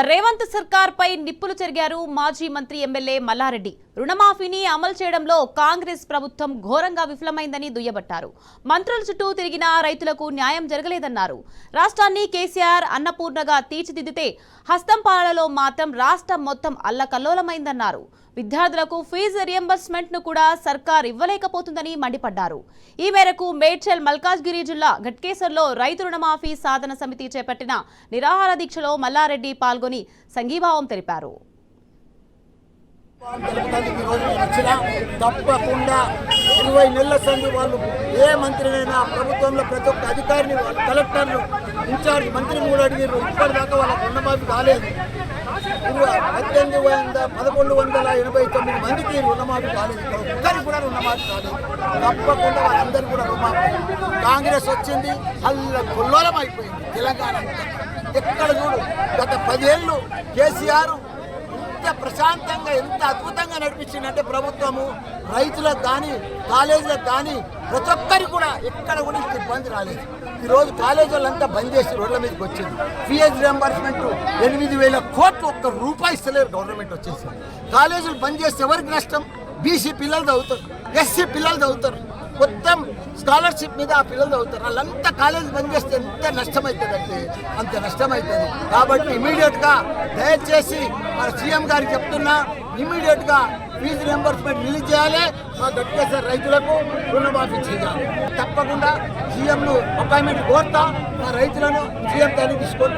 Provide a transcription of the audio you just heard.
రేవంత్ సర్కార్ పై నిప్పులు చెరిగారు మాజీ మంత్రి ఎమ్మెల్యే మల్లారెడ్డి. రుణమాఫీని అమలు చేయడంలో కాంగ్రెస్ ప్రభుత్వం ఘోరంగా విఫలమైందని దుయ్యబట్టారు. మంత్రుల చుట్టూ తిరిగినా రైతులకు న్యాయం జరగలేదన్నారు. రాష్ట్రాన్ని కేసీఆర్ అన్నపూర్ణగా తీర్చిదిద్దితే హస్తం పాలనలో మాత్రం రాష్ట్రం మొత్తం అల్లకల్లోలమైందన్నారు. విద్యార్థులకు ఫీజు రియంబర్స్మెంట్ ను కూడా సర్కార్ ఇవ్వలేకపోతుందని మండిపడ్డారు. ఈ మేరకు మేడ్చల్ మల్కాజ్గిరి జిల్లా ఘట్కేసర్లో రైతు రుణమాఫీ సాధన సమితి చేపట్టిన నిరాహార దీక్షలో మల్లారెడ్డి పాల్గొని సంఘీభావం తెలిపారు. తప్పకుండా 20 నెలల సంది వాళ్ళు ఏ మంత్రినైనా ప్రభుత్వంలో ప్రతి ఒక్క అధికారిని కలెక్టర్లు ఇన్ఛార్జ్ మంత్రిని కూడా అడిగారు. ఇప్పటిదాకా వాళ్ళకి రుణమాఫీ కాలేదు. 1189 మందికి రుణమాఫీ కాలేదు. ఒక్కరికి కూడా రుణమాఫీ కాలేదు. తప్పకుండా వాళ్ళందరూ కూడా రుణమాఫీ. కాంగ్రెస్ వచ్చింది అల్లకొల్లోలం అయిపోయింది. తెలంగాణ ఎక్కడ చూడు గత 10 ఏళ్ళు కేసీఆర్ ఎంత ప్రశాంతంగా ఎంత అద్భుతంగా నడిపించిందంటే ప్రభుత్వము రైతులకు కానీ కాలేజీలకు కానీ ప్రతి ఒక్కరికి కూడా ఎక్కడ కూడా ఇబ్బంది రాలేదు. ఈరోజు కాలేజీ వాళ్ళంతా బంద్ చేసి రోడ్ల మీదకి వచ్చింది. ఫీజు రియంబర్స్మెంట్ 8,000 కోట్లు ఒక్క రూపాయి ఇస్తలేరు గవర్నమెంట్ వచ్చేసి. కాలేజీలు బంద్ చేస్తే ఎవరికి నష్టం? బీసీ పిల్లలు చదువుతారు, ఎస్సీ పిల్లలు చదువుతారు, మొత్తం స్కాలర్షిప్ మీద ఆ పిల్లలు చదువుతారు. వాళ్ళంతా కాలేజీ బంద్ చేస్తే ఎంత నష్టమవుతుందంటే అంత నష్టమవుతుంది. కాబట్టి ఇమీడియట్గా దయచేసి మన సీఎం గారికి చెప్తున్నా, ఇమీడియట్గా ఫీజు రియంబర్స్మెంట్ రిలీజ్ చేయాలి. మా ఘట్కేసర్ రైతులకు రుణమాఫీ చేయాలి. తప్పకుండా సీఎంను అపాయింట్మెంట్ కోరుతా మా రైతులను సీఎం దాన్ని తీసుకొని